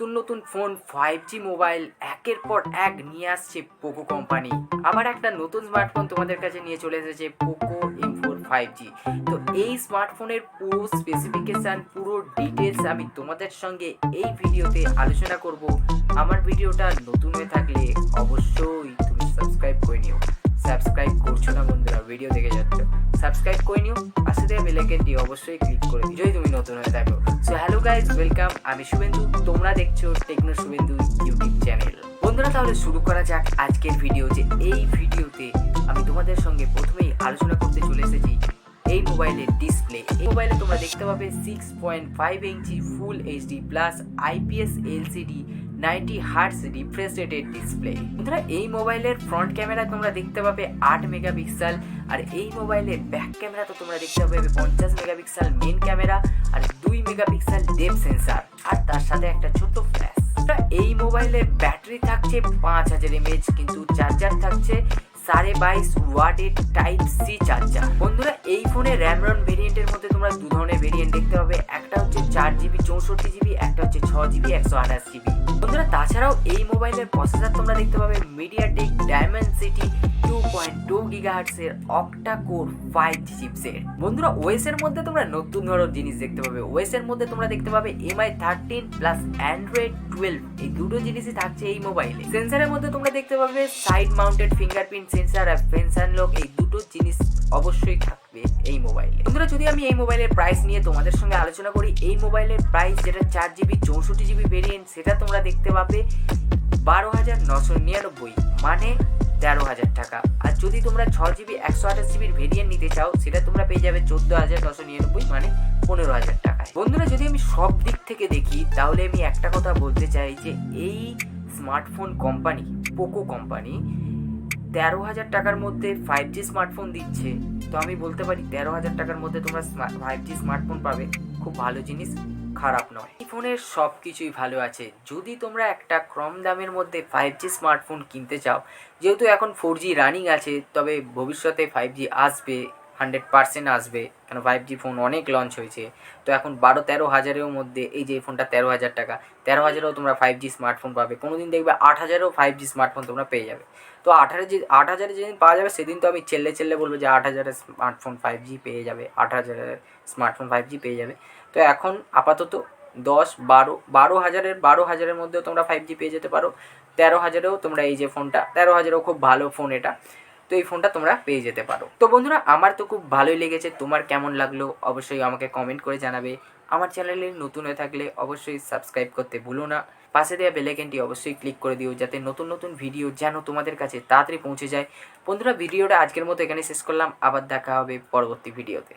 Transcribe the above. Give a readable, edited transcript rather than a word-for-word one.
নতুন নতুন phone 5G mobile একের পর এক নিয়ে আসছে পোকো কোম্পানি। আবার একটা নতুন স্মার্টফোন তোমাদের কাছে নিয়ে চলে এসেছে পোকো M4 5G। তো এই স্মার্টফোনের পুরো স্পেসিফিকেশান, পুরো ডিটেলস আমি তোমাদের সঙ্গে এই ভিডিওতে আলোচনা করব। আমার ভিডিওটা নতুন হয়ে থাকলে অবশ্যই তুমি সাবস্ক্রাইব করে নিও। সাবস্ক্রাইব করছো না বন্ধুরা, ভিডিও দেখে যাচ্ছ, সাবস্ক্রাইব করে নিও, পাশে দেওয়া বেল আইকনটি অবশ্যই ক্লিক করে দিও যদি তুমি নতুন হয়ে থাকো। সো হ্যালো গাইজ, ওয়েলকাম, আমি শুভেন্দু, তোমরা দেখছো টেকনো শুভেন্দু ইউটিউব চ্যানেল। বন্ধুরা তাহলে শুরু করা যাক আজকের ভিডিও। যে এই ভিডিওতে আমি তোমাদের সঙ্গে প্রথমেই আলোচনা করতে চলে এসেছি এই মোবাইলের ডিসপ্লে। এই মোবাইলে তোমরা দেখতে পাবে 6.5 inch full HD plus IPS LCD 90 hertz refresh রেটের ডিসপ্লে। বন্ধুরা এই মোবাইলের ফ্রন্ট ক্যামেরা তোমরা দেখতে পাবে 8 মেগাপিক্সেল, আর এই মোবাইলের ব্যাক ক্যামেরা তো তোমরা দেখতে পাবে 50 মেগাপিক্সেল মেন ক্যামেরা আর 2 মেগাপিক্সেল ডেপথ সেন্সর, আর তার সাথে একটা ছোট ফ্ল্যাশ। এই মোবাইলের ব্যাটারি থাকছে 5000 mAh, কিন্তু চার্জার থাকছে 22.5 ওয়াটের টাইপ সি চার্জার। বন্ধুরা এই ফোনে র্যাম রন ভেরিয়েন্টের মধ্যে তোমরা দু ধরনের ভেরিয়েন্ট দেখতে পাবে, একটা হচ্ছে 4GB 64GB, একটা হচ্ছে 6GB 128GB। বন্ধুরা তাছাড়াও এই মোবাইলের প্রসেসর তোমরা দেখতে পাবে মিডিয়াটেক ডায়মেনসিটি 2.2 GHz এর অক্টা কোর 5G চিপসেট। বন্ধুরা ওএস এর মধ্যে তোমরা নতুন ধরনের জিনিস দেখতে পাবে। ওএস এর মধ্যে তোমরা দেখতে পাবে MI 13 প্লাস Android 12, এই দুটো জিনিসই থাকছে এই মোবাইলে। সেন্সরের মধ্যে তোমরা দেখতে পাবে সাইড মাউন্টেড ফিঙ্গারপ্রিন্ট সেন্সর আর ফেস আনলক, এই দুটো জিনিস অবশ্যই থাকবে এই মোবাইলে। বন্ধুরা যদি আমি এই মোবাইলের প্রাইস নিয়ে তোমাদের সঙ্গে আলোচনা করি, এই মোবাইলের প্রাইস যেটা 4GB 64GB ভেরিয়েন্ট সেটা তোমরা দেখতে পাবে 12,999, মানে 13,000 টাকা। আর যদি তোমরা 6GB 128GB ভেরিয়েন্ট নিতে চাও সেটা তোমরা পেয়ে যাবে 14,999, মানে 15,000 টাকায়। বন্ধুরা যদি আমি সব দিক থেকে দেখি তাহলে আমি একটা কথা বলতে চাই যে এই স্মার্টফোন কোম্পানি পোকো কোম্পানি 13,000 টাকার মধ্যে 5G স্মার্টফোন দিচ্ছে। তো আমি বলতে পারি 13,000 টাকার মধ্যে তোমরা 5G স্মার্টফোন পাবে, খুব ভালো জিনিস, খারাপ নয়। এই ফোনের সব কিছুই ভালো আছে। যদি তোমরা একটা কম দামের মধ্যে 5G স্মার্টফোন কিনতে চাও, যেহেতু এখন 4G রানিং আছে, তবে ভবিষ্যতে 5G আসবে, 100% আসবে, কেন 5G ফোন অনেক লঞ্চ হয়েছে। তো এখন 12-13 হাজারের মধ্যে এই যে ফোনটা 13,000 টাকা, 13,000এও তোমরা 5G স্মার্টফোন পাবে। কোনো দিন দেখবে 8,000এও 5G স্মার্টফোন তোমরা পেয়ে যাবে। তো 8,000 যেদিন পাওয়া যাবে সেদিন তো আমি চেল্লে বলবো যে 8,000এর স্মার্টফোন 5G পেয়ে যাবে, 8,000এর স্মার্টফোন 5G পেয়ে যাবে। তো এখন আপাতত 12,000-12,000-12,000-এর মধ্যেও তোমরা 5G পেয়ে যেতে পারো। 13,000এও তোমরা এই যে ফোনটা 13,000এও খুব ভালো ফোন এটা, তো এই ফোনটা তোমরা পেয়ে যেতে পারো। তো বন্ধুরা আমার তো খুব ভালোই লেগেছে, তোমার কেমন লাগলো অবশ্যই আমাকে কমেন্ট করে জানাবে। আমার চ্যানেলে নতুন হয়ে থাকলে অবশ্যই সাবস্ক্রাইব করতে ভুলো না, পাশে দেওয়া বেল আইকনটি অবশ্যই ক্লিক করে দিও যাতে নতুন নতুন ভিডিও যেন তোমাদের কাছে তাড়াতাড়ি পৌঁছে যায়। বন্ধুরা ভিডিওটা আজকের মতো এখানে শেষ করলাম, আবার দেখা হবে পরবর্তী ভিডিওতে।